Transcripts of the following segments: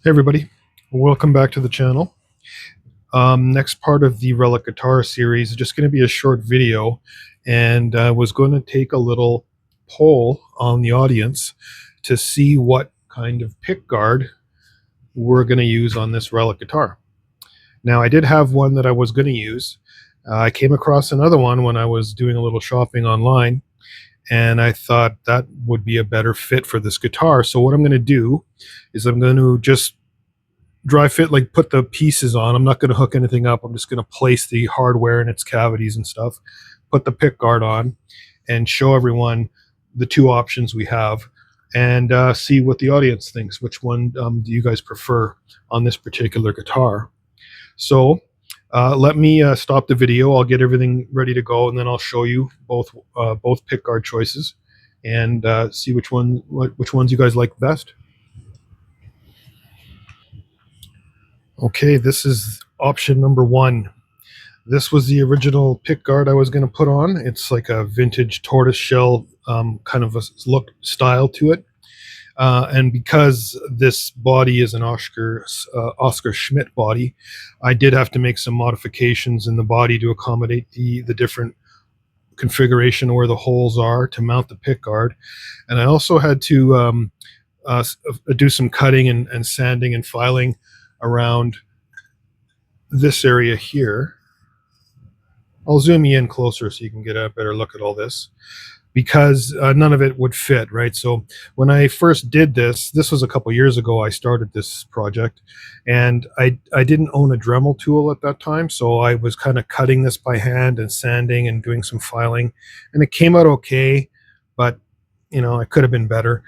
Hey everybody, welcome back to the channel. Next part of the Relic Guitar series is just going to be a short video, and I was going to take a little poll on the audience to see what kind of pickguard we're going to use on this Relic Guitar. Now, I did have one that I was going to use. I came across another one when I was doing a little shopping online, and I thought that would be a better fit for this guitar. So what I'm going to do is I'm going to just dry fit, like put the pieces on. I'm not going to hook anything up. I'm just going to place the hardware in its cavities and stuff, put the pick guard on, and show everyone the two options we have, and see what the audience thinks. Which one do you guys prefer on this particular guitar? So let me stop the video. I'll get everything ready to go, and then I'll show you both pick guard choices, and see which ones you guys like best. Okay, this is option number one. This was the original pick guard I was going to put on. It's like a vintage tortoise shell kind of a look style to it. And because this body is an Oscar Schmidt body, I did have to make some modifications in the body to accommodate the different configuration where the holes are to mount the pick guard. And I also had to do some cutting and sanding and filing around this area here. I'll zoom you in closer so you can get a better look at all this, because none of it would fit, right? So when I first did this was a couple years ago. I started this project, and I didn't own a Dremel tool at that time, so I was kind of cutting this by hand and sanding and doing some filing, and it came out okay, but I could have been better.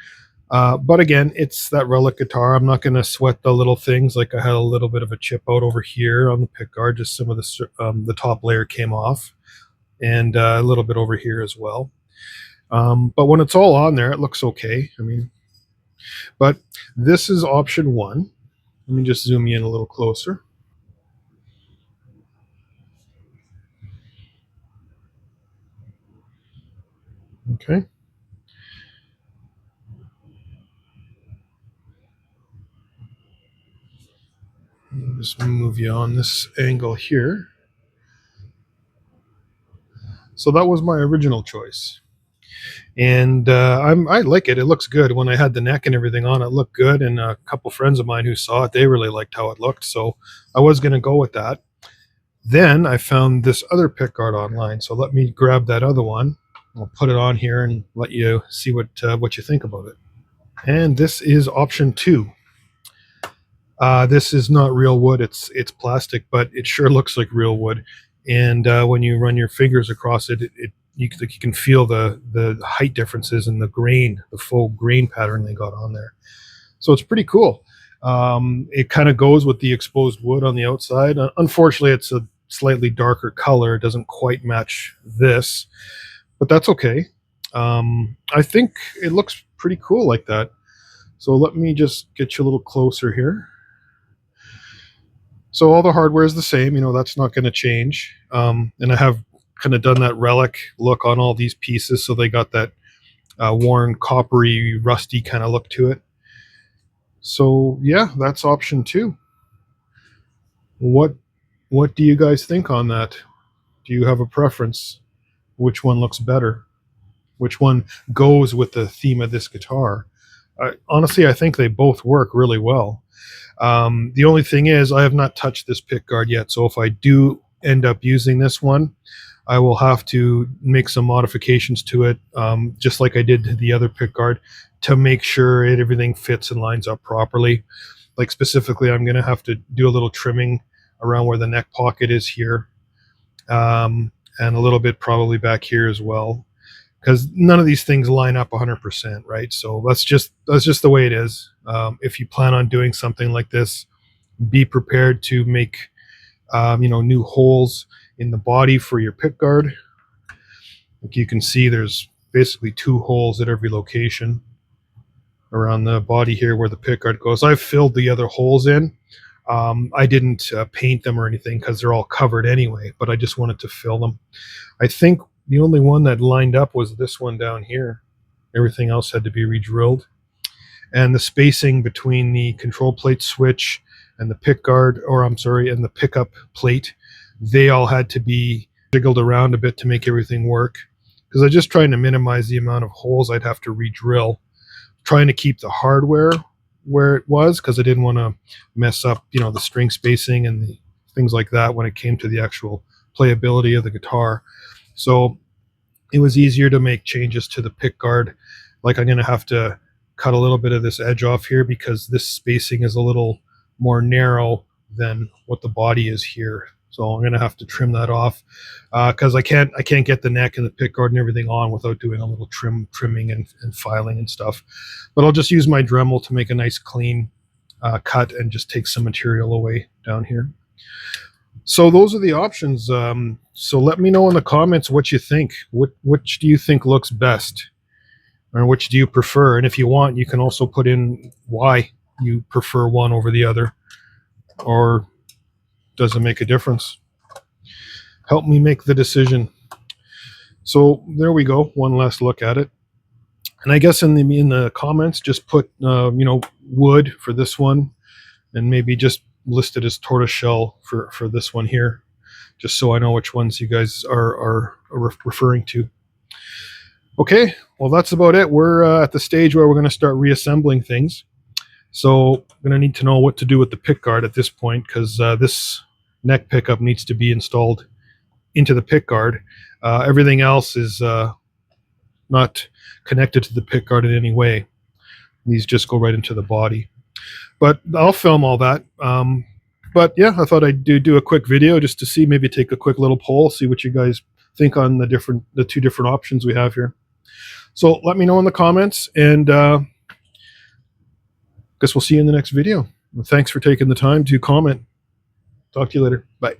But again, it's that Relic guitar. I'm not going to sweat the little things. Like I had a little bit of a chip out over here on the pickguard. Just some of the top layer came off, and a little bit over here as well. But when it's all on there, it looks okay. But this is option one. Let me just zoom you in a little closer. Okay. Just move you on this angle here. So that was my original choice, and I like it. It looks good. When I had the neck and everything on, it looked good, and a couple friends of mine who saw it, they really liked how it looked, so I was going to go with that. Then I found this other pickguard online, so let me grab that other one. I'll put it on here and let you see what you think about it. And this is option two. This is not real wood. It's plastic, but it sure looks like real wood. And when you run your fingers across it, you can feel the height differences in the grain, the faux grain pattern they got on there. So it's pretty cool. It kind of goes with the exposed wood on the outside. Unfortunately, it's a slightly darker color. It doesn't quite match this, but that's okay. I think it looks pretty cool like that. So let me just get you a little closer here. So all the hardware is the same, that's not going to change. And I have kind of done that Relic look on all these pieces, so they got that worn, coppery, rusty kind of look to it. So yeah, that's option two. What do you guys think on that? Do you have a preference? Which one looks better? Which one goes with the theme of this guitar? Honestly, I think they both work really well. The only thing is, I have not touched this pickguard yet, so if I do end up using this one, I will have to make some modifications to it, just like I did to the other pickguard, to make sure everything fits and lines up properly. Like specifically, I'm going to have to do a little trimming around where the neck pocket is here, and a little bit probably back here as well, because none of these things line up 100%, right? So that's just the way it is. If you plan on doing something like this, be prepared to make new holes in the body for your pickguard. Like you can see, there's basically 2 holes at every location around the body here where the pickguard goes. I've filled the other holes in. I didn't paint them or anything because they're all covered anyway, but I just wanted to fill them. I think the only one that lined up was this one down here. Everything else had to be re-drilled. and the spacing between the control plate switch and the pickguard, or I'm sorry, and the pickup plate, they all had to be jiggled around a bit to make everything work, because I was just trying to minimize the amount of holes I'd have to re-drill, trying to keep the hardware where it was, because I didn't want to mess up, you know, the string spacing and the things like that when it came to the actual playability of the guitar. So it was easier to make changes to the pickguard. Like, I'm going to have to cut a little bit of this edge off here because this spacing is a little more narrow than what the body is here. So I'm going to have to trim that off because I can't get the neck and the pickguard and everything on without doing a little trimming and filing and stuff. But I'll just use my Dremel to make a nice clean cut and just take some material away down here. So those are the options. So let me know in the comments what you think. Which do you think looks best? Or which do you prefer? And if you want, you can also put in why you prefer one over the other. Or does it make a difference? Help me make the decision. So there we go. One last look at it. And I guess in the comments, just put you know, wood for this one, and maybe just list it as tortoiseshell for this one here, just so I know which ones you guys are referring to. Okay, well, that's about it. We're at the stage where we're going to start reassembling things. So I'm going to need to know what to do with the pickguard at this point, because this neck pickup needs to be installed into the pickguard. Everything else is not connected to the pickguard in any way. These just go right into the body. But I'll film all that. But yeah, I thought I'd do a quick video just to see, maybe take a quick little poll, see what you guys think on the two different options we have here. So let me know in the comments, and guess we'll see you in the next video. Thanks for taking the time to comment. Talk to you later. Bye.